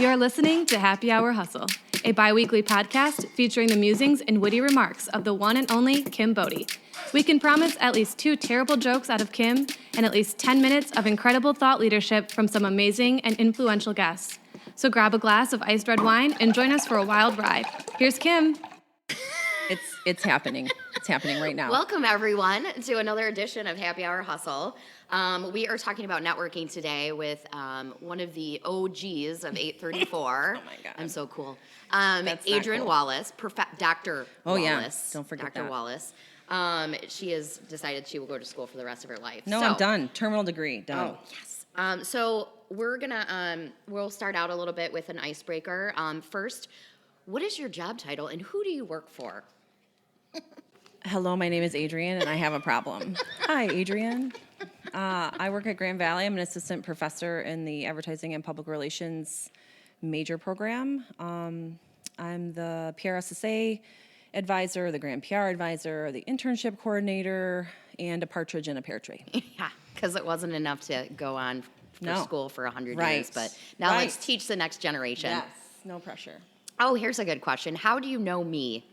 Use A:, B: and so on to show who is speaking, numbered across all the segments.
A: are listening to Happy Hour Hustle, a bi-weekly podcast featuring the musings and witty remarks of the one and only Kim Bodie. We can promise at least 2 terrible jokes out of Kim and at least 10 minutes of incredible thought leadership from some amazing and influential guests. So grab a glass of iced red wine and join us for a wild ride. Here's Kim.
B: It's happening. It's happening right now.
C: Welcome, everyone, to another edition of Happy Hour Hustle. We are talking about networking today with one of the OGs of 834.
B: Oh, my God.
C: I'm so cool.
B: That's
C: Adrienne
B: cool.
C: Wallace, Dr.
B: Oh,
C: Wallace.
B: yeah. Don't forget
C: Dr.
B: that.
C: Wallace. She has decided she will go to school for the rest of her life.
B: No, I'm done. Terminal degree, done.
C: Oh, yes. So we're gonna we'll start out a little bit with an icebreaker. First, what is your job title and who do you work for?
B: Hello, my name is Adrienne, and I have a problem. Hi, Adrienne. I work at Grand Valley. I'm an assistant professor in the Advertising and Public Relations major program. I'm the PRSSA advisor, the Grand PR advisor, the internship coordinator, and a partridge in a pear tree.
C: Yeah, because it wasn't enough to go on for school for 100
B: Right.
C: years. But now
B: Right.
C: let's teach the next generation.
B: Yes, no pressure.
C: Oh, here's a good question. How do you know me?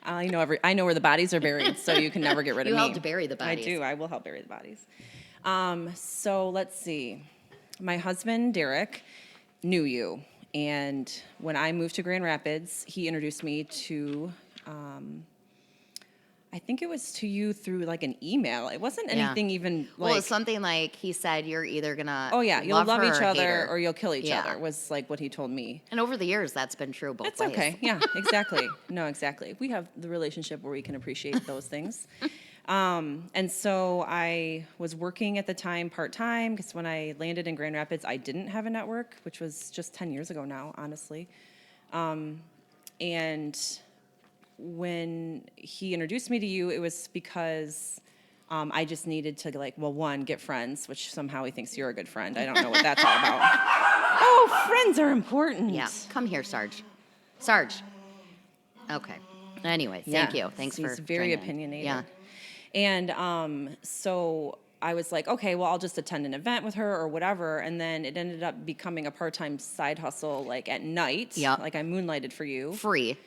B: I know where the bodies are buried, so you can never get rid of
C: You
B: me.
C: helped bury the bodies.
B: I do. I will help bury the bodies. So let's see. My husband, Derek, knew you. And when I moved to Grand Rapids, he introduced me to, I think it was to you through like an email. It wasn't anything even like.
C: Well, it's something like he said you're either going to
B: You'll love
C: her
B: each
C: or hate
B: other
C: her.
B: or you'll kill each
C: Yeah.
B: other was like what he told me.
C: And over the years, that's been true both
B: It's
C: ways.
B: okay. Yeah, exactly. No, exactly. We have the relationship where we can appreciate those things. And so I was working at the time part-time because when I landed in Grand Rapids, I didn't have a network, which was just 10 years ago now, honestly. And when he introduced me to you, it was because I just needed to, one, get friends, which somehow he thinks you're a good friend. I don't know what that's all about. Oh, friends are important.
C: Yeah. Come here, Sarge. Sarge. Okay. Anyway, thank you. Thanks for
B: He's very
C: joining in.
B: opinionated.
C: Yeah.
B: And so I was like, okay, well, I'll just attend an event with her or whatever. And then it ended up becoming a part-time side hustle, like at night.
C: Yep.
B: Like I moonlighted for you.
C: Free.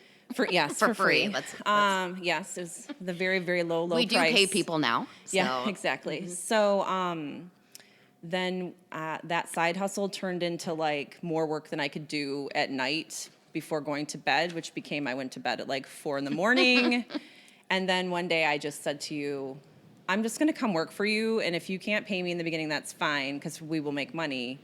B: Yes,
C: For
B: for
C: free.
B: free.
C: Let's-
B: Yes, it was the very, very low
C: We
B: price.
C: do pay people now. So.
B: Yeah, exactly. So then that side hustle turned into like more work than I could do at night before going to bed, which became I went to bed at like 4 a.m. And then one day I just said to you, I'm just going to come work for you. And if you can't pay me in the beginning, that's fine because we will make money.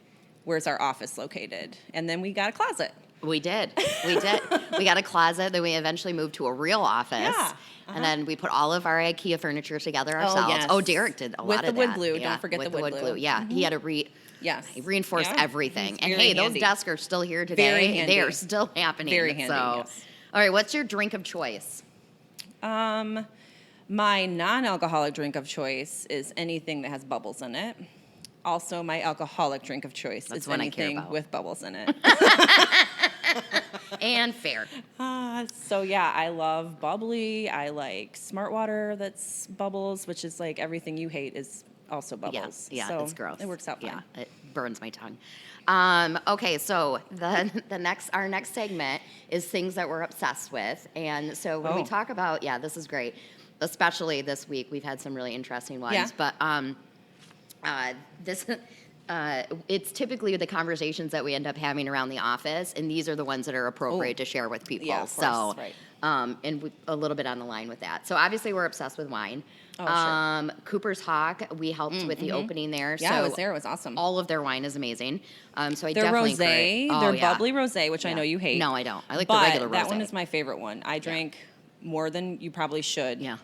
B: Where's our office located? And then we got a closet.
C: We did. We got a closet. Then we eventually moved to a real office.
B: Yeah.
C: And then we put all of our IKEA furniture together ourselves.
B: yes.
C: Oh, Derek did a
B: With
C: lot
B: the
C: of
B: wood
C: that.
B: glue.
C: Yeah,
B: Don't forget
C: with
B: the wood glue.
C: Yeah, he had to
B: Yes.
C: he reinforced
B: Yeah.
C: everything.
B: It's
C: And
B: very
C: hey, those
B: handy.
C: desks are still here today.
B: Very
C: They
B: handy.
C: are still happening.
B: Very handy,
C: So,
B: yes.
C: all right, what's your drink of choice?
B: My non-alcoholic drink of choice is anything that has bubbles in it. Also, my alcoholic drink of choice
C: That's
B: is
C: one I care
B: anything
C: about.
B: with bubbles in it.
C: And fair.
B: So yeah, I love bubbly. I like smart water that's bubbles, which is like everything you hate is also bubbles.
C: Yeah,
B: so
C: it's gross.
B: It works out fine.
C: Yeah, it burns my tongue. Okay, so our next segment is things that we're obsessed with, and so when we
B: Oh.
C: talk about this is great, especially this week we've had some really interesting ones.
B: Yeah.
C: But this. It's typically the conversations that we end up having around the office, and these are the ones that are appropriate to share with people.
B: Yeah, of
C: so,
B: course, right.
C: And a little bit on the line with that. So obviously we're obsessed with wine.
B: Oh, sure.
C: Cooper's Hawk, we helped with the opening there.
B: Yeah,
C: so
B: I was there. It was awesome.
C: All of their wine is amazing. So I
B: Their
C: definitely
B: rosé,
C: encourage-
B: their
C: Oh, yeah.
B: bubbly rosé, which I know you hate.
C: No, I don't. I like
B: but
C: the regular rosé.
B: that one is my favorite one. I drank more than you probably should.
C: Yeah.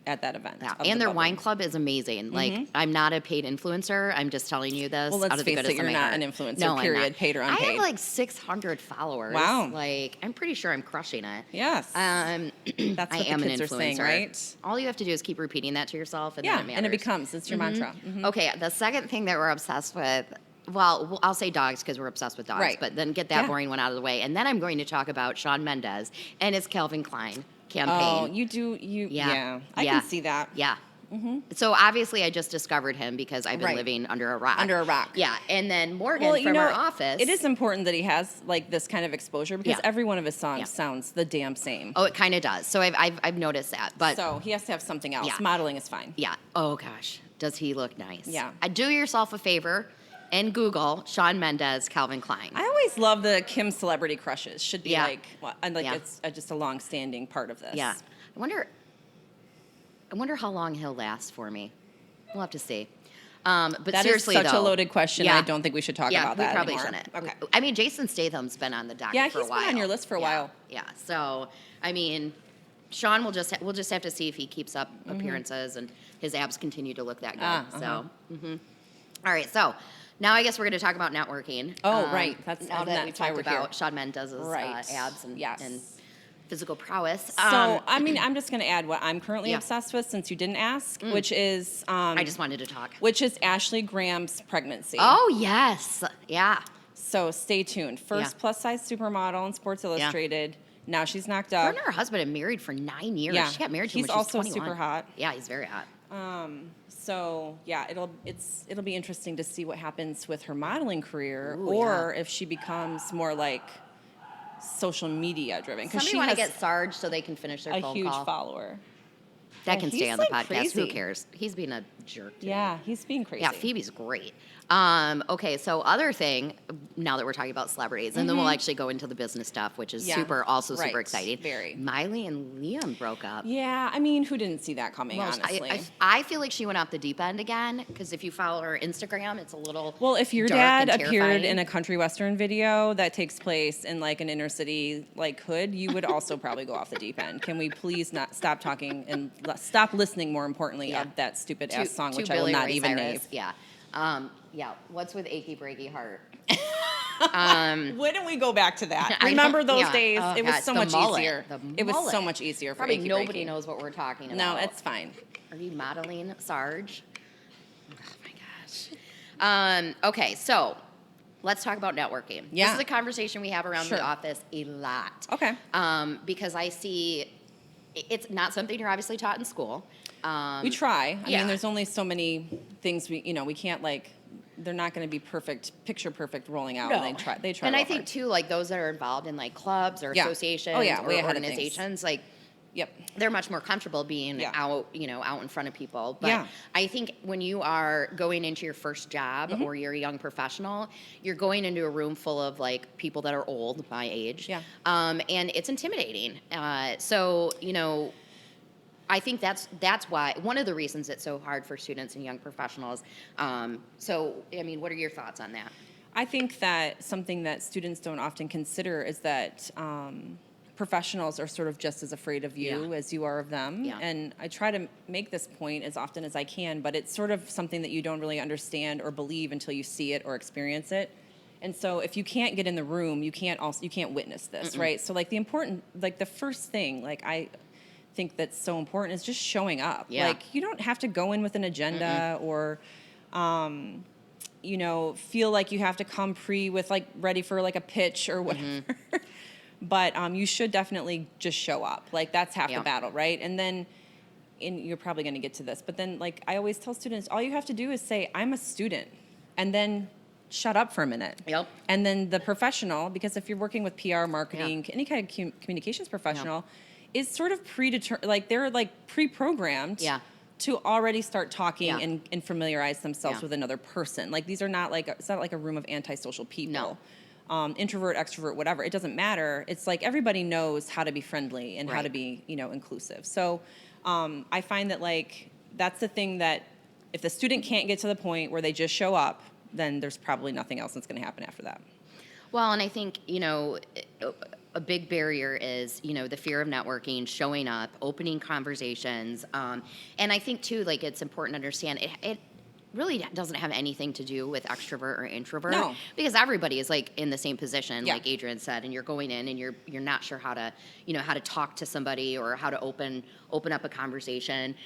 B: At that event.
C: Yeah.
B: of the
C: And their
B: bubbly.
C: wine club is amazing. Like, I'm not a paid influencer. I'm just telling you this
B: Well, let's
C: out of the
B: face
C: goodness
B: it, you're
C: of my
B: not
C: heart.
B: an influencer,
C: No, I'm
B: period,
C: not.
B: paid or
C: I
B: unpaid.
C: have like 600 followers.
B: Wow.
C: Like, I'm pretty sure I'm crushing it.
B: Yes.
C: That's
B: That's
C: I
B: what
C: am
B: the
C: an
B: kids
C: influencer.
B: are saying, right?
C: All you have to do is keep repeating that to yourself, and
B: Yeah,
C: then it
B: and it
C: matters.
B: becomes, it's your mantra. Mhm.
C: Okay, the second thing that we're obsessed with, well, I'll say dogs because we're obsessed with dogs,
B: Right.
C: but then get that
B: Yeah.
C: boring one out of the way. And then I'm going to talk about Shawn Mendes and his Calvin Klein campaign.
B: Oh, you do,
C: Yeah.
B: I
C: Yeah.
B: can see that.
C: Yeah. So obviously I just discovered him because I've been
B: Right.
C: living under a rock.
B: Under a rock.
C: Yeah, and then Morgan from our office.
B: It is important that he has like this kind of exposure because
C: Yeah.
B: every one of his songs
C: Yeah.
B: sounds the damn same.
C: Oh, it kind of does. So I've noticed that. But
B: So he has to have something else.
C: Yeah.
B: Modeling is fine.
C: yeah. Oh gosh, does he look nice?
B: Yeah.
C: Do yourself a favor and Google Shawn Mendes, Calvin Klein.
B: I always love the Kim celebrity crushes. Should be
C: Yeah. Yeah.
B: it's just a long-standing part of this.
C: Yeah. I wonder how long he'll last for me. We'll have to see. But
B: That is
C: seriously,
B: such
C: though,
B: a loaded question.
C: Yeah.
B: I don't think we should talk
C: Yeah,
B: about
C: we
B: that
C: probably
B: anymore.
C: shouldn't.
B: Okay.
C: I mean, Jason Statham's been on the docket
B: Yeah,
C: for a
B: he's
C: while.
B: been on your list for a while.
C: Yeah. So, I mean, Sean we'll just have to see if he keeps up
B: Mm-hmm.
C: appearances and his abs continue to look that good.
B: Uh-huh.
C: So, all right. So now I guess we're going to talk about networking.
B: Oh, right. That's
C: now that we
B: that's why
C: talked
B: we're here.
C: about Shawn Mendes'
B: Right.
C: abs and
B: Yes.
C: and physical prowess.
B: So, I mean, I'm just going to add what I'm currently
C: Yeah.
B: obsessed with since you didn't ask, which is
C: I just wanted to talk.
B: which is Ashley Graham's pregnancy.
C: Oh yes, yeah.
B: So stay tuned. First
C: Yeah.
B: plus size supermodel in Sports Illustrated. Now she's knocked
C: Her
B: up.
C: and her husband have married for 9 years.
B: Yeah.
C: She got married to him
B: He's
C: when she was
B: also
C: 21.
B: super hot.
C: Yeah, he's very hot.
B: So yeah, it'll be interesting to see what happens with her modeling career,
C: Ooh,
B: or if she becomes more like social media driven. Because
C: Somebody
B: she
C: want to
B: has
C: get Sarge so they can finish their
B: a
C: phone
B: huge
C: call.
B: follower.
C: That
B: Yeah,
C: can
B: he's,
C: stay on the
B: like,
C: podcast. Who
B: crazy.
C: cares? He's being a jerk. Today.
B: Yeah, he's being crazy.
C: Yeah, Phoebe's great. Okay, so other thing, now that we're talking about celebrities, and then we'll actually go into the business stuff, which is
B: Yeah,
C: super
B: right,
C: exciting.
B: very.
C: Miley and Liam broke up.
B: Yeah, I mean, who didn't see that coming?
C: Well,
B: Honestly.
C: I feel like she went off the deep end again because if you follow her Instagram, it's a little
B: Well, if your
C: dark
B: dad
C: and
B: appeared
C: terrifying.
B: in a country western video that takes place in like an inner city like hood, you would also probably go off the deep end. Can we please not stop talking and stop listening? More importantly,
C: Yeah.
B: of that stupid
C: To-
B: ass song,
C: to
B: which I will
C: Billy
B: not
C: Ray
B: even
C: Cyrus.
B: name.
C: Yeah. Yeah. What's with achy breaky heart?
B: When do we go back to that?
C: I know,
B: Remember those
C: yeah.
B: days?
C: Oh,
B: it was
C: God,
B: so
C: the
B: much
C: mullet,
B: easier.
C: the
B: It was so
C: mullet.
B: much easier for
C: Probably
B: achy
C: nobody
B: breaky.
C: knows what we're talking
B: No,
C: about.
B: it's fine.
C: Are you modeling Sarge? Oh my gosh. Okay, so let's talk about networking.
B: Yeah.
C: This is a conversation we have around
B: Sure.
C: the office a lot.
B: Okay.
C: Because I see it's not something you're obviously taught in school.
B: We try. I
C: yeah.
B: mean, there's only so many things we can't like. They're not going to be picture perfect rolling out.
C: No.
B: And they try.
C: And
B: real
C: I think
B: hard.
C: too, like those that are involved in like clubs or
B: Yeah.
C: associations
B: Oh, yeah,
C: or
B: way ahead of things.
C: organizations, like
B: Yep.
C: they're much more comfortable being
B: Yeah.
C: out in front of people. But
B: Yeah.
C: I think when you are going into your first job
B: Mm-hmm.
C: or you're a young professional, you're going into a room full of like people that are old, my age.
B: Yeah.
C: And it's intimidating. So, I think that's why one of the reasons it's so hard for students and young professionals. So, I mean, what are your thoughts on that?
B: I think that something that students don't often consider is that professionals are sort of just as afraid of you
C: Yeah.
B: as you are of them.
C: Yeah.
B: And I try to make this point as often as I can, but it's sort of something that you don't really understand or believe until you see it or experience it. And so if you can't get in the room, you can't witness this, right? So like the first thing, like I think that's so important is just showing up.
C: Yeah.
B: Like you don't have to go in with an agenda or feel like you have to come with like ready for like a pitch or whatever. But you should definitely just show up. Like that's half
C: Yeah.
B: the battle, right? And then, you're probably going to get to this, but then like I always tell students, all you have to do is say, I'm a student, and then shut up for a minute.
C: Yep.
B: And then the professional, because if you're working with PR, marketing, any kind of communications professional, is sort of predetermined, like they're like pre-programmed.
C: Yeah.
B: To already start talking
C: Yeah.
B: and familiarize themselves
C: Yeah.
B: with another person. Like these are not like it's not like a room of antisocial people.
C: No.
B: Introvert, extrovert, whatever. It doesn't matter. It's like everybody knows how to be friendly and how to
C: Right.
B: be, inclusive. So I find that like that's the thing that if the student can't get to the point where they just show up, then there's probably nothing else that's going to happen after that.
C: Well, and I think, a big barrier is, the fear of networking, showing up, opening conversations. And I think, too, like, it's important to understand it really doesn't have anything to do with extrovert or introvert.
B: No.
C: Because everybody is, like, in the same position,
B: Yeah.
C: like Adrienne said, and you're going in and you're not sure how to, how to talk to somebody or how to open up a conversation.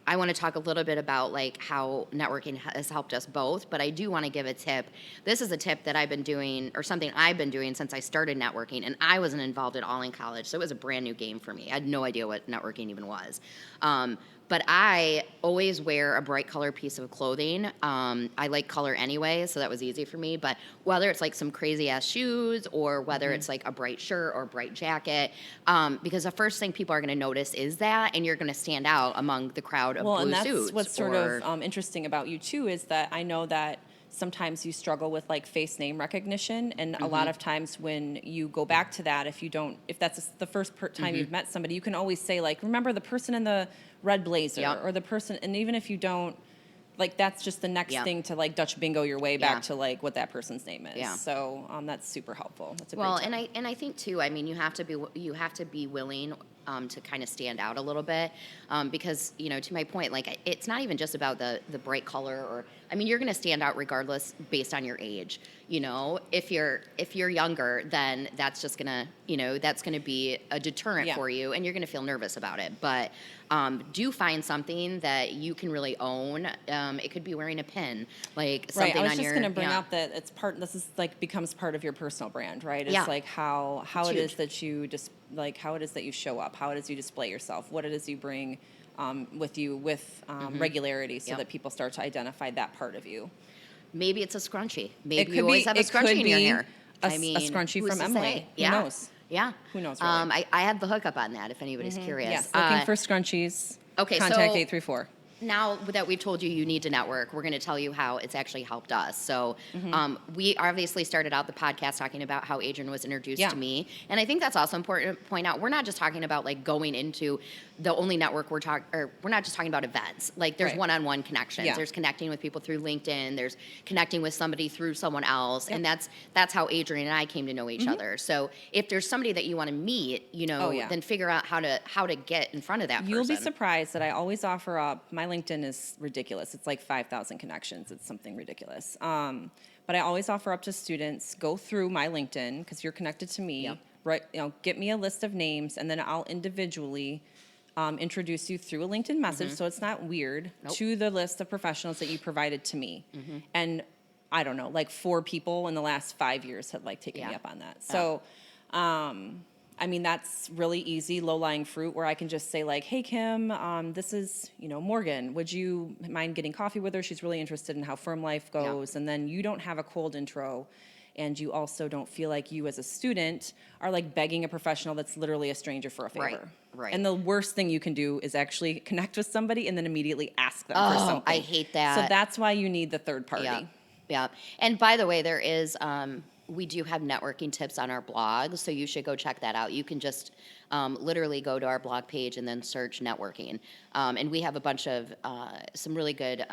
C: I want to talk a little bit about like how networking has helped us both, but I do want to give a tip. This is a tip that I've been doing, or something I've been doing since I started networking, and I wasn't involved at all in college, so it was a brand new game for me. I had no idea what networking even was. But I always wear a bright color piece of clothing. I like color anyway, so that was easy for me. But whether it's like some crazy ass shoes or whether it's like a bright shirt or a bright jacket, because the first thing people are going to notice is that, and you're going to stand out among the crowd of blue suits.
B: Well, and that's what's sort of interesting about you too, is that I know that sometimes you struggle with like face name recognition, and a lot of times when you go back to that, if that's the first time you've met somebody, you can always say like, remember the person in the red blazer, or the person, and even if you don't, like, that's just the next thing to like Dutch bingo your way back to like what that person's name is. So that's super helpful. That's a great tip.
C: and I think too, I mean, you have to be willing to kind of stand out a little bit, because, you know, to my point, like, it's not even just about the bright color, or, I mean, you're going to stand out regardless based on your age. You know, if you're younger, then that's just gonna, you know, that's gonna be a deterrent for you, and you're gonna feel nervous about it. But do find something that you can really own. It could be wearing a pin, like something on your.
B: I was just gonna bring up that it's part. This is like becomes part of your personal brand, right? It's like how it is that you just like how it is that you show up, how it is you display yourself, what it is you bring with you with regularity, so that people start to identify that part of you.
C: Maybe it's a scrunchie. Maybe you always have a scrunchie in your hair.
B: I mean, a scrunchie from Emily. Who knows?
C: Yeah.
B: Who knows? Really?
C: I have the hookup on that if anybody's curious.
B: Yes, looking for scrunchies.
C: Okay,
B: contact
C: so
B: 834.
C: Now that we've told you need to network, we're going to tell you how it's actually helped us. So we obviously started out the podcast talking about how Adrienne was introduced to me. And I think that's also important to point out. We're not just talking about like going into the only network we're not just talking about events. Like there's one-on-one connections. There's connecting with people through LinkedIn. There's connecting with somebody through someone else. And that's how Adrienne and I came to know each other. So if there's somebody that you want to meet, you know, then figure out how to get in front of that person.
B: You'll be surprised that I always offer up, my LinkedIn is ridiculous. It's like 5,000 connections. It's something ridiculous. But I always offer up to students, go through my LinkedIn because you're connected to me. Right, you know, get me a list of names, and then I'll individually introduce you through a LinkedIn message, so it's not weird, to the list of professionals that you provided to me. And I don't know, like 4 people in the last 5 years have like taken me up on that. So, I mean, that's really easy, low-lying fruit, where I can just say like, hey, Kim, this is, you know, Morgan. Would you mind getting coffee with her? She's really interested in how firm life goes. And then you don't have a cold intro. And you also don't feel like you as a student are like begging a professional that's literally a stranger for a favor.
C: Right.
B: And the worst thing you can do is actually connect with somebody and then immediately ask them for something.
C: I hate that.
B: So that's why you need the third party.
C: Yeah. And by the way, there is, we do have networking tips on our blog, so you should go check that out. You can just literally go to our blog page and then search networking. And we have a bunch of some really good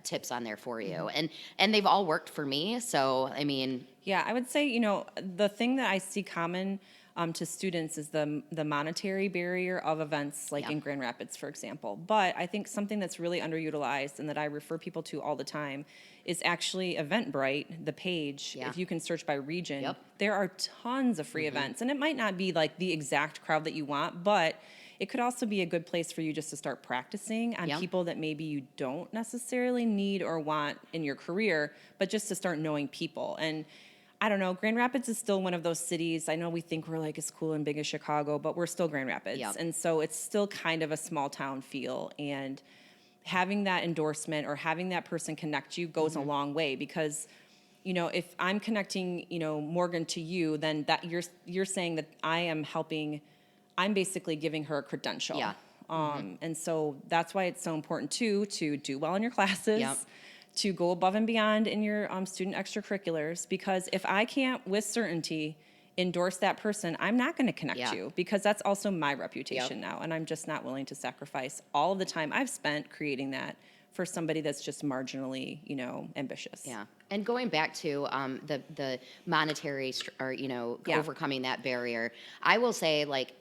C: tips on there for you. And they've all worked for me. So, I mean.
B: Yeah, I would say, you know, the thing that I see common to students is the monetary barrier of events like in Grand Rapids, for example. But I think something that's really underutilized and that I refer people to all the time is actually Eventbrite, the page. If you can search by region, there are tons of free events. And it might not be like the exact crowd that you want, but it could also be a good place for you just to start practicing on people that maybe you don't necessarily need or want in your career, but just to start knowing people. And I don't know, Grand Rapids is still one of those cities. I know we think we're like as cool and big as Chicago, but we're still Grand Rapids. And so it's still kind of a small town feel. And having that endorsement or having that person connect you goes a long way, because, you know, if I'm connecting, you know, Morgan to you, then that you're saying that I am helping. I'm basically giving her a credential. And so that's why it's so important too, to do well in your classes, to go above and beyond in your student extracurriculars, because if I can't with certainty endorse that person, I'm not going to connect you, because that's also my reputation now. And I'm just not willing to sacrifice all of the time I've spent creating that for somebody that's just marginally, you know, ambitious.
C: And going back to the monetary, or, you know, overcoming that barrier, I will say, like,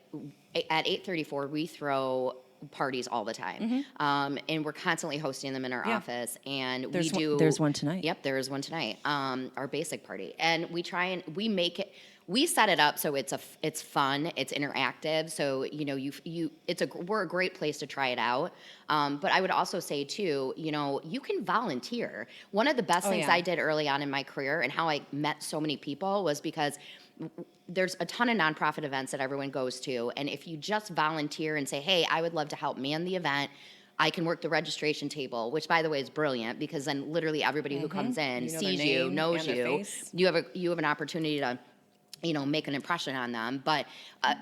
C: at 834, we throw parties all the time. And we're constantly hosting them in our office. And
B: there's one tonight.
C: Yep, there is one tonight, our basic party. And we make it, we set it up so it's fun, it's interactive. So we're a great place to try it out. But I would also say too, you can volunteer. One of the best things I did early on in my career and how I met so many people was because there's a ton of nonprofit events that everyone goes to, and if you just volunteer and say, hey, I would love to help man the event, I can work the registration table, which by the way is brilliant because then literally everybody who comes in sees you, knows you. You have an opportunity to make an impression on them. But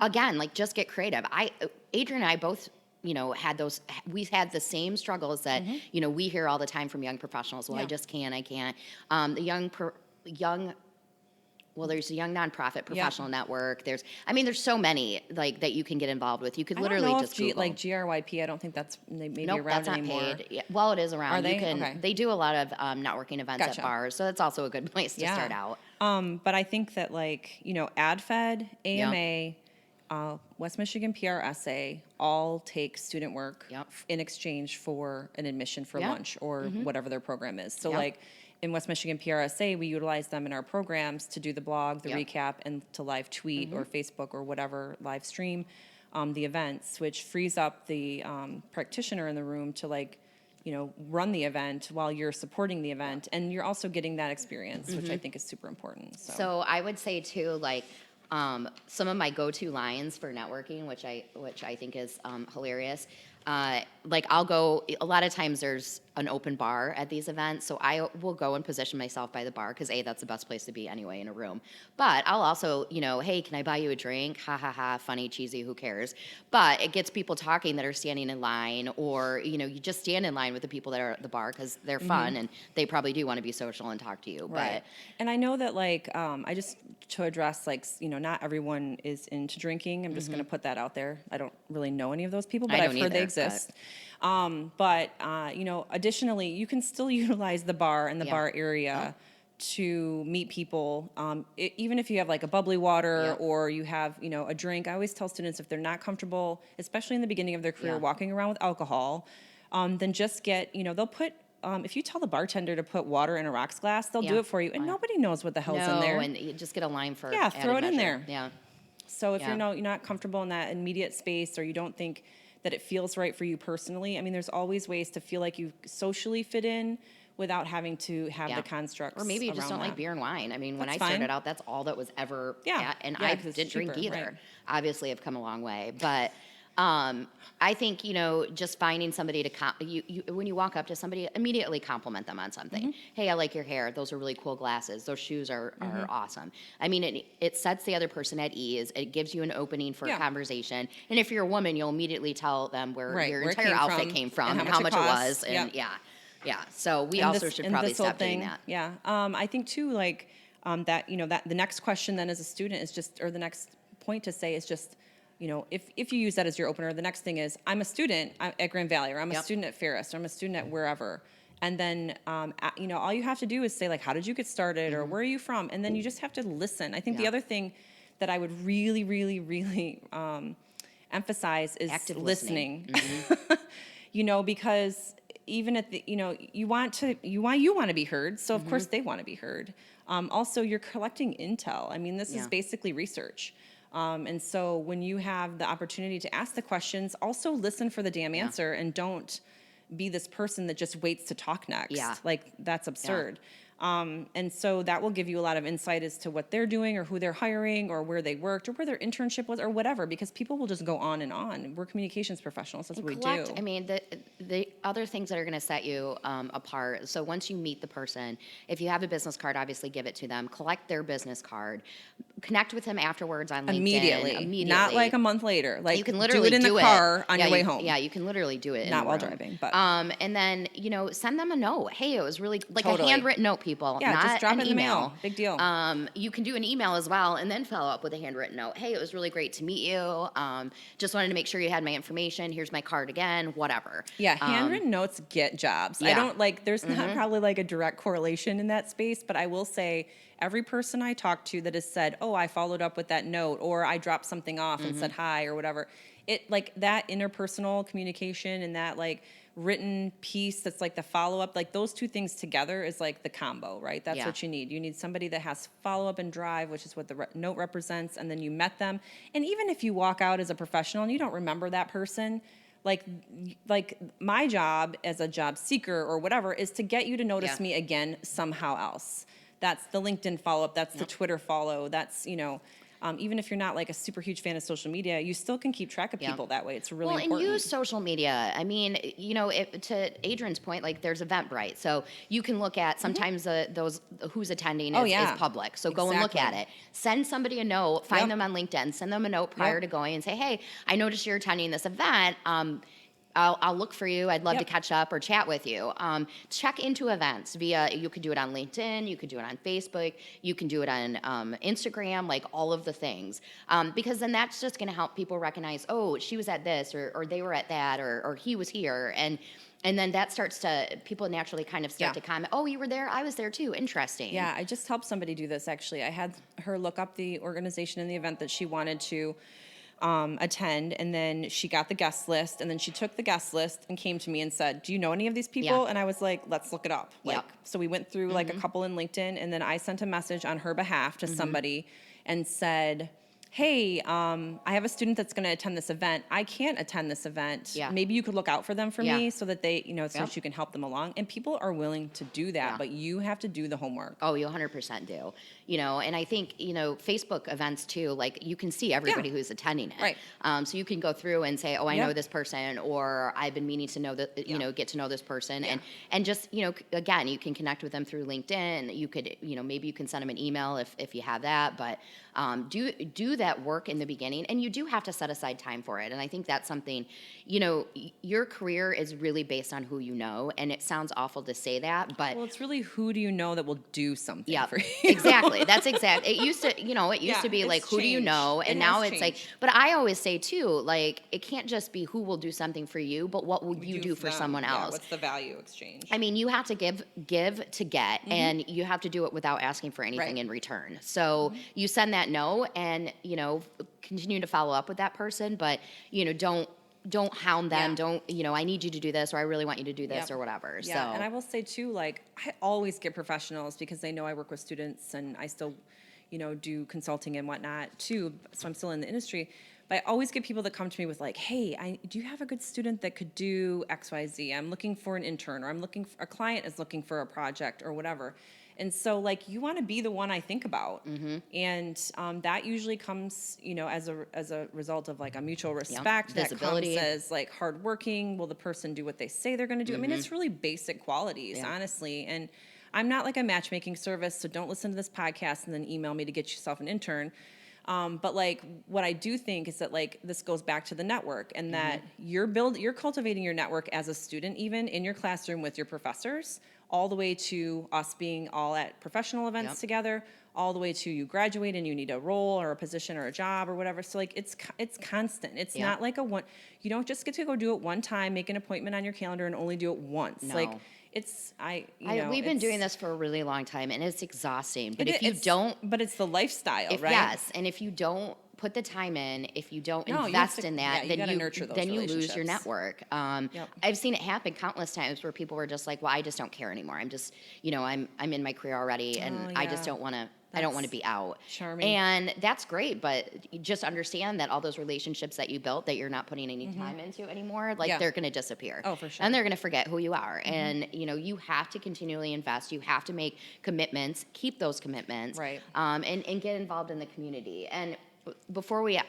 C: again, like just get creative. Adrienne and I both we've had the same struggles that we hear all the time from young professionals. Well, I just can't. I can't. There's a young nonprofit professional network. There's so many like that you can get involved with. You could literally just Google.
B: Like GRYP. I don't think that's maybe around
C: that's not
B: anymore.
C: Paid. Yeah, well, it is around.
B: Are they?
C: They do a lot of networking events at bars, so that's also a good place to start out.
B: But I think that AdFed, AMA, West Michigan PRSA all take student work in exchange for an admission for lunch or whatever their program is. So in West Michigan PRSA, we utilize them in our programs to do the blog, the recap, and to live tweet or Facebook or whatever live stream the events, which frees up the practitioner in the room to run the event while you're supporting the event, and you're also getting that experience, which I think is super important. So
C: I would say too, some of my go-to lines for networking, which I think is hilarious. I'll go. A lot of times there's an open bar at these events, so I will go and position myself by the bar because that's the best place to be anyway in a room. But I'll also, hey, can I buy you a drink? Ha ha ha, funny, cheesy, who cares? But it gets people talking that are standing in line, or you just stand in line with the people that are at the bar because they're fun and they probably do want to be social and talk to you.
B: Right. And I know that I just to address not everyone is into drinking. I'm just going to put that out there. I don't really know any of those people, but I've heard they exist. Additionally, you can still utilize the bar and the bar area to meet people. Even if you have a bubbly water or you have, a drink. I always tell students if they're not comfortable, especially in the beginning of their career, walking around with alcohol, then just get, they'll put, if you tell the bartender to put water in a rocks glass, they'll do it for you. And nobody knows what the hell's in there.
C: And you just get a lime for
B: throw it in there.
C: Yeah.
B: So if you're not comfortable in that immediate space, or you don't think that it feels right for you personally, there's always ways to feel like you socially fit in without having to have the constructs.
C: Or maybe you just don't like beer and wine. When I started out, that's all that was ever at, and I didn't drink either. Right. Obviously, I've come a long way, but I think just finding somebody to when you walk up to somebody, immediately compliment them on something. Hey, I like your hair. Those are really cool glasses. Those shoes are awesome. It sets the other person at ease. It gives you an opening for a conversation. And if you're a woman, you'll immediately tell them where your entire outfit came from and how much it was. And so we also should probably stop doing that.
B: Yeah. I think too, that the next question then as a student is just, or the next point to say is just, if you use that as your opener, the next thing is, I'm a student at Grand Valley, or I'm a student at Ferris, or I'm a student at wherever. And then, all you have to do is say, how did you get started, or where are you from? And then you just have to listen. I think the other thing that I would really, really, really emphasize is
C: active
B: listening. Because even at the, you want to be heard. So of course they want to be heard. Also, you're collecting intel. This is basically research. And so when you have the opportunity to ask the questions, also listen for the damn answer, and don't be this person that just waits to talk next.
C: Yeah.
B: That's absurd. And so that will give you a lot of insight as to what they're doing, or who they're hiring, or where they worked, or where their internship was, or whatever, because people will just go on and on. We're communications professionals. That's what we do.
C: The other things that are going to set you apart. So once you meet the person, if you have a business card, obviously give it to them. Collect their business card. Connect with them afterwards on LinkedIn.
B: Immediately. Not a month later.
C: You can literally
B: do it in the car on your way home.
C: Yeah, you can literally do it.
B: Not while driving, but.
C: And then, send them a note. Hey, it was really a handwritten note, people.
B: Yeah,
C: not
B: just drop
C: an
B: it in the
C: email.
B: mail. Big deal.
C: You can do an email as well, and then follow up with a handwritten note. Hey, it was really great to meet you. Just wanted to make sure you had my information. Here's my card again, whatever.
B: Yeah, handwritten notes get jobs. I don't there's not probably a direct correlation in that space, but I will say every person I talk to that has said, oh, I followed up with that note, or I dropped something off and said hi, or whatever, it that interpersonal communication and that written piece that's like the follow-up, like those two things together is like the combo, right? That's
C: Yeah.
B: what you need. You need somebody that has follow-up and drive, which is what the note represents, and then you met them. And even if you walk out as a professional and you don't remember that person, like my job as a job seeker or whatever is to get you to notice
C: Yeah.
B: me again somehow else. That's the LinkedIn follow-up, that's the Twitter follow, that's, even if you're not like a super huge fan of social media, you still can keep track of
C: Yeah.
B: people that way. It's really
C: Well,
B: important.
C: and use social media. I mean, to Adrienne's point, like there's Eventbrite, so you can look at sometimes those who's attending is public. So go and look at
B: Exactly.
C: it. Send somebody a note. Find
B: Yep.
C: them on LinkedIn. Send them a note prior
B: Yep.
C: to going and say, hey, I noticed you're attending this event. I'll look for you. I'd love to
B: Yep.
C: catch up or chat with you. Check into events you could do it on LinkedIn, you could do it on Facebook, you can do it on Instagram, like all of the things. Because then that's just going to help people recognize, oh, she was at this or they were at that or he was here. And then that starts to, people naturally kind of start to comment, oh, you were there, I was there too, interesting.
B: Yeah, I just helped somebody do this actually. I had her look up the organization and the event that she wanted to attend, and then she got the guest list, and then she took the guest list and came to me and said, do you know any of these people?
C: Yeah.
B: And I was like, let's look it up. Like,
C: Yep.
B: so we went through like a couple in LinkedIn, and then I sent a message on her behalf to somebody and said, hey, I have a student that's going to attend this event. I can't attend this event.
C: Yeah.
B: Maybe you could look out for them for
C: Yeah.
B: me so that they, so
C: Yep.
B: that you can help them along. And people are willing to do that,
C: Yeah.
B: but you have to do the homework.
C: Oh, you 100% do. And I think, Facebook events too, like you can see everybody who's attending it.
B: Right.
C: So you can go through and say, oh, I
B: Yep.
C: know this person, or I've been meaning to know that, get to know this person.
B: Yeah.
C: And just, again, you can connect with them through LinkedIn. You could, maybe you can send them an email if you have that, but do that work in the beginning, and you do have to set aside time for it. And I think that's something, your career is really based on who you know, and it sounds awful to say that, but
B: Well, it's really who do you know that will do something
C: yeah,
B: for you?
C: exactly. That's exact. It used to, to be
B: it's
C: like, who do you
B: changed.
C: know?
B: It
C: And now
B: has
C: it's like,
B: changed.
C: but I always say too, like, it can't just be who will do something for you, but what will you do for
B: them.
C: someone
B: Yeah,
C: else?
B: what's the value exchange?
C: I mean, you have to give to get, and you have to do it without asking for anything
B: Right.
C: in return. So you send that note, and continue to follow up with that person, but don't hound them.
B: Yeah.
C: Don't I need you to do this, or I really want you to do this,
B: Yep.
C: or whatever.
B: Yeah,
C: So
B: and I will say too, like I always get professionals because they know I work with students and I still, do consulting and whatnot too. So I'm still in the industry. But I always get people that come to me with like, hey, do you have a good student that could do X, Y, Z? I'm looking for an intern, or a client is looking for a project or whatever. And so like you want to be the one I think about, and that usually comes, as a result of like a mutual respect that
C: Visibility.
B: comes as like hardworking. Will the person do what they say they're going to do? I mean, it's really basic qualities, honestly. And I'm not like a matchmaking service, so don't listen to this podcast and then email me to get yourself an intern. But like what I do think is that like this goes back to the network, and that you're cultivating your network as a student, even in your classroom with your professors, all the way to us being all at professional events together, all the way to you graduate and you need a role or a position or a job or whatever. So like it's constant. It's not like you don't just get to go do it one time, make an appointment on your calendar and only do it once.
C: No.
B: Like
C: we've been doing this for a really long time, and it's exhausting. But if you
B: it's-
C: don't,
B: but it's the lifestyle, right?
C: yes, and if you don't put the time in, if you don't
B: No, you have
C: invest
B: to-
C: in
B: yeah,
C: that,
B: you
C: then
B: gotta nurture those
C: then you lose your
B: relationships.
C: network.
B: Yep.
C: I've seen it happen countless times where people were just like, "Well, I just don't care anymore. I'm just, I'm in my career already, and I just
B: yeah.
C: don't want to." I don't want to be out.
B: charming.
C: And that's great, but you just understand that all those relationships that you built that you're not putting any time into anymore, like
B: Yeah.
C: they're going to disappear.
B: Oh, for sure.
C: And they're going to forget who you are. And, you have to continually invest. You have to make commitments, keep those commitments.
B: Right.
C: And get involved in the community. And before we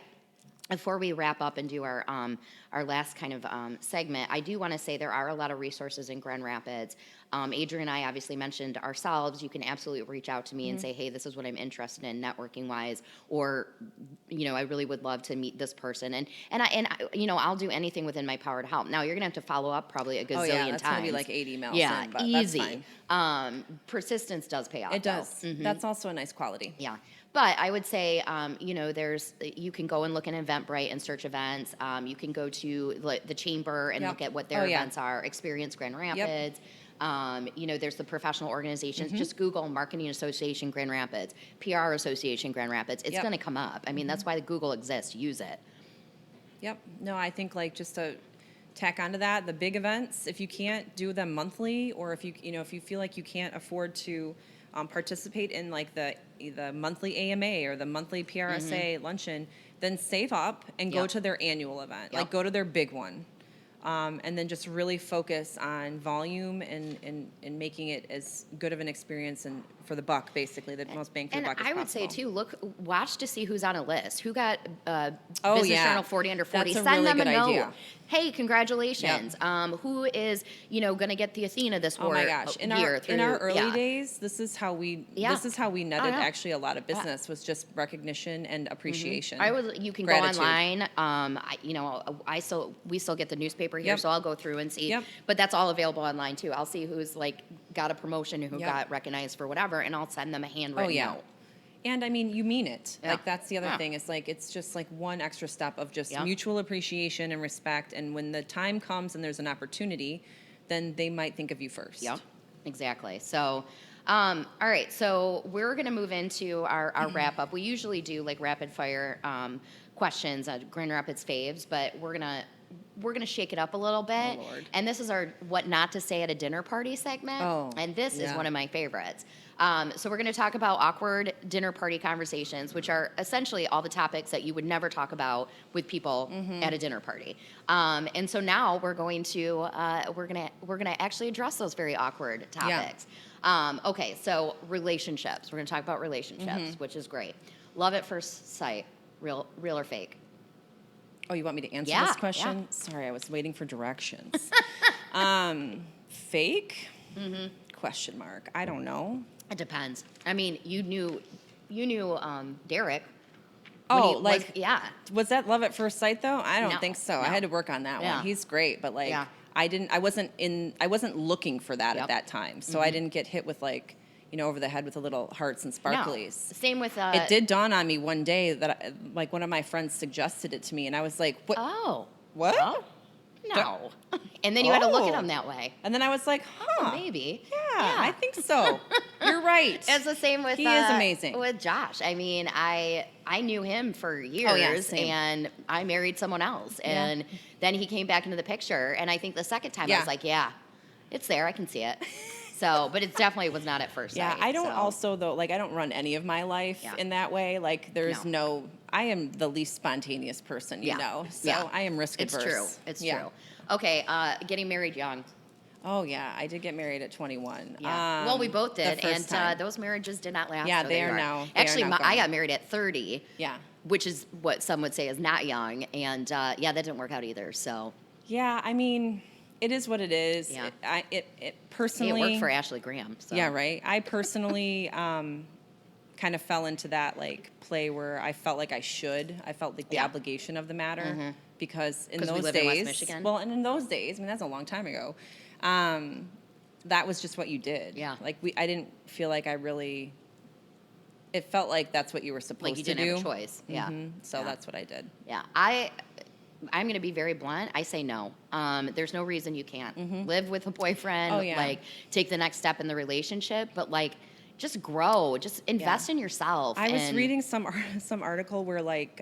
C: wrap up and do our last kind of segment, I do want to say there are a lot of resources in Grand Rapids. Adrienne and I obviously mentioned ourselves. You can absolutely reach out to me and say, hey, this is what I'm interested in networking wise, or I really would love to meet this person. And I'll do anything within my power to help. Now you're gonna have to follow up probably a gazillion
B: Oh yeah, that's
C: times.
B: gonna be like 8 emails.
C: Yeah,
B: in, but
C: easy.
B: That's fine.
C: Persistence does pay off.
B: It does.
C: though.
B: That's also a nice quality.
C: Yeah. But I would say, you can go and look at Eventbrite and search events. You can go to the chamber and
B: Yep.
C: look at what their
B: Oh, yeah.
C: events are. Experience Grand Rapids. There's the professional organizations. Just Google Marketing Association Grand Rapids, PR Association Grand Rapids. It's
B: Yep.
C: going to come up. I mean, that's why Google exists. Use it.
B: Yep. No, I think like just to tack onto that, the big events, if you can't do them monthly, or if if you feel like you can't afford to participate in like the monthly AMA or the monthly PRSA luncheon, then save up and go to their annual event. Like go to their big one. And then just really focus on volume and making it as good of an experience and for the buck, basically, the most bang for the buck as
C: And I would say,
B: possible.
C: too, watch to see who's on a list. Who got
B: Oh,
C: Business
B: yeah.
C: Journal 40 under 40.
B: That's a
C: Send
B: really
C: them a
B: good
C: note.
B: idea.
C: Hey, congratulations. Who is, going to get the Athena this
B: Oh my gosh! In
C: year?
B: our early days, this is how we netted
C: yeah.
B: actually a lot of business, was just recognition and appreciation.
C: You can
B: Gratitude.
C: go online. We still get the newspaper here,
B: Yep.
C: so I'll go through and see.
B: Yep.
C: But that's all available online too. I'll see who's like got a promotion, who
B: Yep.
C: got recognized for whatever, and I'll send them a handwritten
B: Oh yeah.
C: note.
B: And I mean, you mean it.
C: Yeah.
B: Like that's the other
C: Yeah.
B: thing. It's like it's just like one extra step of just
C: Yeah.
B: mutual appreciation and respect. And when the time comes and there's an opportunity, then they might think of you first.
C: Yep, exactly. So, all right. So we're going to move into our wrap up. We usually do like rapid fire questions, Grand Rapids faves, but we're gonna shake it up a little bit.
B: Oh, Lord.
C: And this is our what not to say at a dinner party segment.
B: Oh,
C: and this is
B: yeah.
C: one of my favorites. So we're going to talk about awkward dinner party conversations, which are essentially all the topics that you would never talk about with people at a dinner party. And so now we're going to actually address those very awkward topics. Okay, so relationships. We're going to talk about relationships, which is great. Love at first sight, real or fake?
B: Oh, you want me to answer
C: Yeah,
B: this question?
C: yeah.
B: Sorry, I was waiting for directions. Fake? Question mark. I don't know.
C: It depends. I mean, you knew Derek.
B: Oh,
C: yeah.
B: Was that love at first sight though? I don't
C: No,
B: think so. I
C: no.
B: had to work on that
C: Yeah.
B: one. He's great, but like
C: Yeah.
B: I wasn't looking for that
C: Yep.
B: at that time. So I didn't get hit with like, over the head with the little hearts and sparklies.
C: No. Same with
B: It did dawn on me one day that like one of my friends suggested it to me and I was like, "What?
C: Oh.
B: What?"
C: Oh, no. And then you had to look at
B: Oh.
C: him that way.
B: And then I was like, "Huh.
C: Maybe.
B: Yeah, I think so. You're right."
C: It's the same with
B: He is amazing.
C: with Josh. I mean, I knew him for years,
B: same.
C: and I married someone else, and then he came back into the picture, and I think the second time I
B: Yeah.
C: was like, yeah, it's there, I can see it. So, but it definitely was not at first
B: Yeah,
C: sight.
B: I don't
C: so.
B: also though, like I don't run any of my life
C: Yeah.
B: in that way. Like there's
C: No.
B: I am the least spontaneous person, you
C: Yeah.
B: know. So
C: Yeah.
B: I am risk
C: It's
B: averse.
C: true. It's
B: Yeah.
C: true. Okay, getting married young.
B: Oh yeah, I did get married at 21.
C: Yeah. Well, we both
B: the
C: did,
B: first
C: and
B: time.
C: those marriages did not last.
B: Yeah,
C: so
B: they
C: there
B: are
C: you
B: now- they are
C: Actually,
B: now
C: I
B: gone.
C: got married at 30.
B: Yeah.
C: Which is what some would say is not young, and that didn't work out either. So
B: Yeah, I mean, it is what it is.
C: Yeah.
B: It personally
C: it worked for Ashley Graham. So.
B: Yeah, right. I personally kind of fell into that like play where I felt like I felt like the
C: Yeah.
B: obligation of the matter because in
C: 'Cause we
B: those
C: live in
B: days,
C: West Michigan?
B: well, and in those days, I mean that's a long time ago. That was just what you did.
C: Yeah.
B: Like I didn't feel like I really. It felt like that's what you were supposed
C: Like you
B: to do.
C: didn't have a choice. Yeah.
B: So
C: Yeah.
B: that's what I did.
C: Yeah. I'm going to be very blunt. I say no. There's no reason you can't live with a boyfriend.
B: Oh, yeah.
C: Like take the next step in the relationship, but like just grow, just invest in yourself.
B: I was
C: and-
B: reading some article where like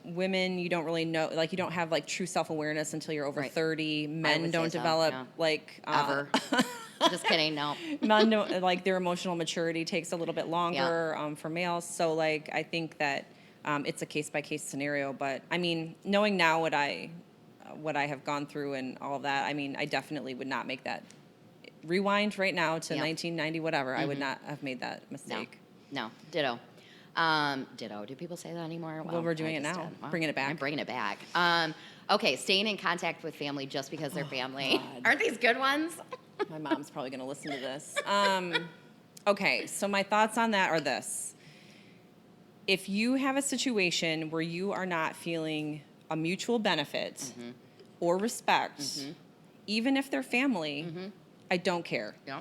B: women you don't really know, like you don't have like true self-awareness until you're over
C: Right.
B: 30.
C: I
B: Men
C: would
B: don't
C: say so,
B: develop
C: yeah.
B: like
C: ever. Just kidding. No.
B: men don't, like their emotional maturity takes a little bit longer for males. So like I think that it's a case by case scenario. But I mean, knowing now what I have gone through and all of that, I mean, I definitely would not make that rewind right now to
C: Yeah.
B: 1990 whatever. I would not have made that mistake.
C: No. Ditto. Ditto. Do people say that anymore?
B: Well, we're doing
C: I
B: it
C: just
B: now.
C: did. Well,
B: Bringing it back.
C: I'm bringing it back. Okay, staying in contact with family just because they're family.
B: God.
C: Aren't these good ones?
B: My mom's probably going to listen to this. Okay, so my thoughts on that are this. If you have a situation where you are not feeling a mutual benefit or respect, even if they're family, I don't care.
C: Yeah.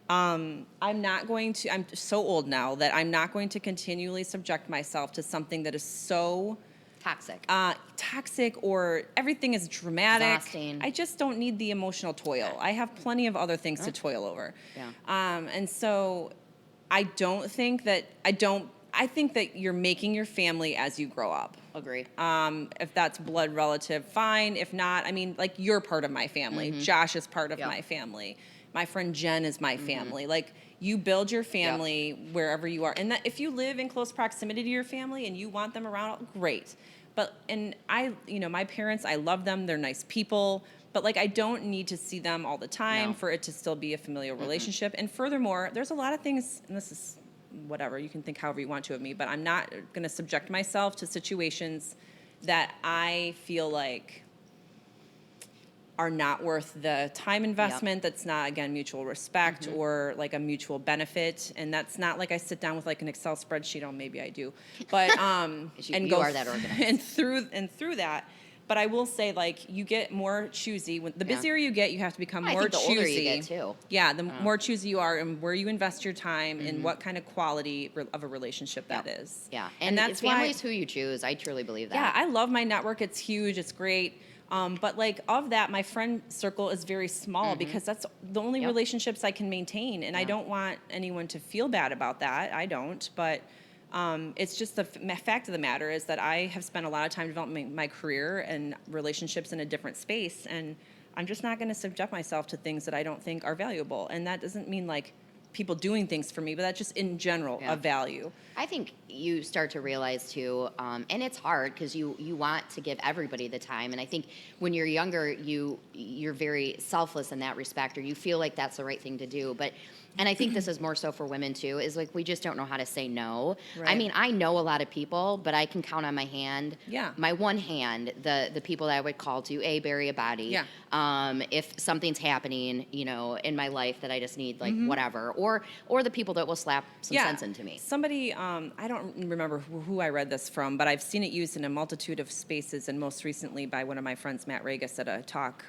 B: I'm so old now that I'm not going to continually subject myself to something that is so toxic or everything is dramatic.
C: Exhausting.
B: I just don't need the emotional toil. I have plenty of other things to toil over.
C: Yeah.
B: And so I don't I think that you're making your family as you grow up.
C: Agree.
B: If that's blood relative, fine. If not, I mean, like, you're part of my family. Josh is part of my family. My friend Jen is my family. Like, you build your family wherever you are. And that if you live in close proximity to your family and you want them around, great. But, and I, my parents, I love them. They're nice people. But, like, I don't need to see them all the time for it to still be a familial relationship. And furthermore, there's a lot of things, and this is whatever, you can think however you want to of me, but I'm not going to subject myself to situations that I feel like are not worth the time investment. That's not, again, mutual respect or like a mutual benefit. And that's not like I sit down with like an Excel spreadsheet. Oh, maybe I do, but and
C: you
B: go
C: are that organized.
B: and through that. But I will say, like, you get more choosy. When the busier you get, you have to become more
C: think the
B: choosy.
C: older you get, too.
B: Yeah, the more choosy you are, and where you invest your time, and what kind of quality of a relationship that is.
C: Yeah,
B: and that's
C: family
B: why.
C: is who you choose. I truly believe that.
B: Yeah, I love my network. It's huge. It's great. But like of that, my friend circle is very small because that's the only relationships I can maintain, and I don't want anyone to feel bad about that. I don't, but. It's just the fact of the matter is that I have spent a lot of time developing my career and relationships in a different space, and I'm just not going to subject myself to things that I don't think are valuable. And that doesn't mean like people doing things for me, but that's just in general a value.
C: I think you start to realize too, and it's hard because you want to give everybody the time, and I think when you're younger, you're very selfless in that respect, or you feel like that's the right thing to do, but. And I think this is more so for women too, is like we just don't know how to say no.
B: Right.
C: I mean, I know a lot of people, but I can count on my hand, my one hand, the people that I would call to bury a body. Yeah. If something's happening, in my life that I just need like whatever, or the people that will slap some sense into me.
B: Somebody, I don't remember who I read this from, but I've seen it used in a multitude of spaces, and most recently by one of my friends, Matt Regas, at a talk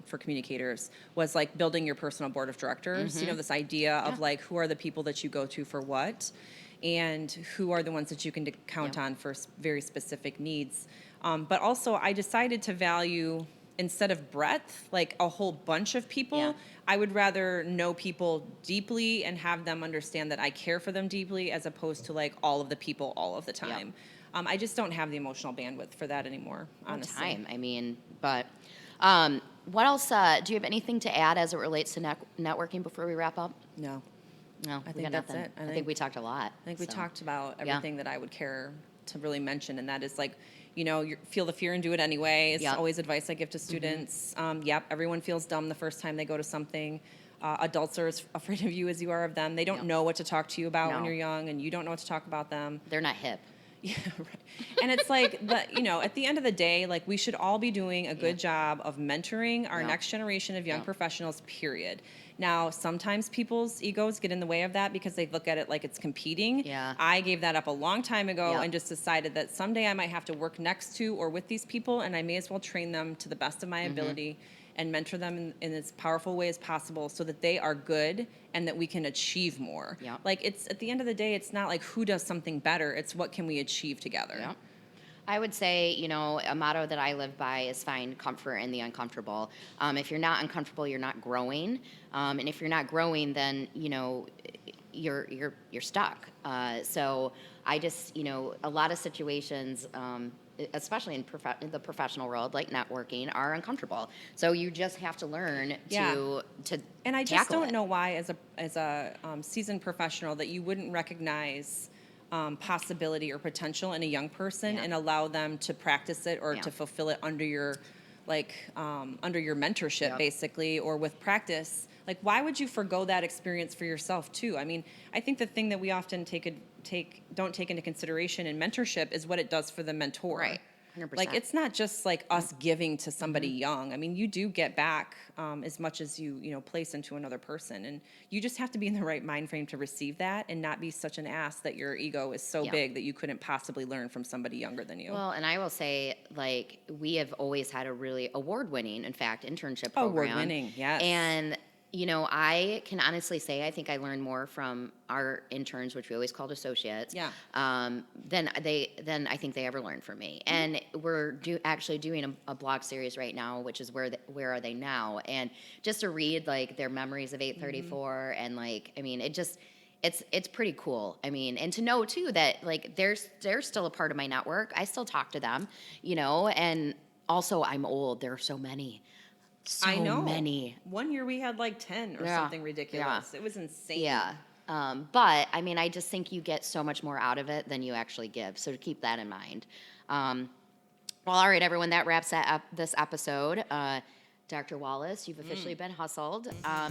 B: for communicators, was like building your personal board of directors. This idea of like who are the people that you go to for what, and who are the ones that you can count on for very specific needs. But also, I decided to value, instead of breadth, like a whole bunch of people. I would rather know people deeply and have them understand that I care for them deeply, as opposed to like all of the people all of the time. I just don't have the emotional bandwidth for that anymore, honestly.
C: Time, I mean, but what else? Do you have anything to add as it relates to networking before we wrap up?
B: No.
C: No,
B: I think that's it.
C: I think we talked a lot.
B: I think we talked about everything that I would care to really mention, and that is like, feel the fear and do it anyway. It's always advice I give to students. Everyone feels dumb the first time they go to something. Adults are as afraid of you as you are of them. They don't know what to talk to you about when you're young, and you don't know what to talk about them.
C: They're not hip.
B: Yeah, right. And it's like, at the end of the day, like, we should all be doing a good job of mentoring our next generation of young professionals, period. Now, sometimes people's egos get in the way of that because they look at it like it's competing.
C: Yeah.
B: I gave that up a long time ago and just decided that someday I might have to work next to or with these people, and I may as well train them to the best of my ability and mentor them in as powerful way as possible so that they are good and that we can achieve more.
C: Yeah.
B: Like, it's at the end of the day, it's not like who does something better, it's what can we achieve together.
C: Yeah. I would say, a motto that I live by is find comfort in the uncomfortable. If you're not uncomfortable, you're not growing. And if you're not growing, then, you're stuck. So I just, a lot of situations, especially in the professional world, like networking, are uncomfortable. So you just have to learn to
B: and I just don't know why, as a seasoned professional, that you wouldn't recognize possibility or potential in a young person and allow them to practice it or to fulfill it under your mentorship, basically, or with practice. Like, why would you forgo that experience for yourself too? I mean, I think the thing that we often don't take into consideration in mentorship is what it does for the mentor.
C: Right. 100%.
B: Like, it's not just like us giving to somebody young. I mean, you do get back as much as you place into another person, and you just have to be in the right mind frame to receive that and not be such an ass that your ego is so big that you couldn't possibly learn from somebody younger than you.
C: Well, and I will say, like, we have always had a really award-winning, in fact, internship program.
B: Award-winning, yes.
C: And I can honestly say I think I learned more from our interns, which we always called associates, than I think they ever learned from me. And we're actually doing a blog series right now, which is Where Are They Now? And just to read like their memories of 834 and like, I mean, it's pretty cool. I mean, and to know too that like they're still a part of my network. I still talk to them, and also I'm old. There are so many. So
B: I know.
C: many.
B: One year we had like 10 or something ridiculous. It was insane.
C: Yeah. But I mean, I just think you get so much more out of it than you actually give. So to keep that in mind. Well, all right, everyone, that wraps up this episode. Dr. Wallace, you've officially been hustled.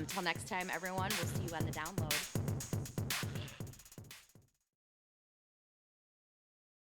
C: Till next time, everyone, we'll see you on the download.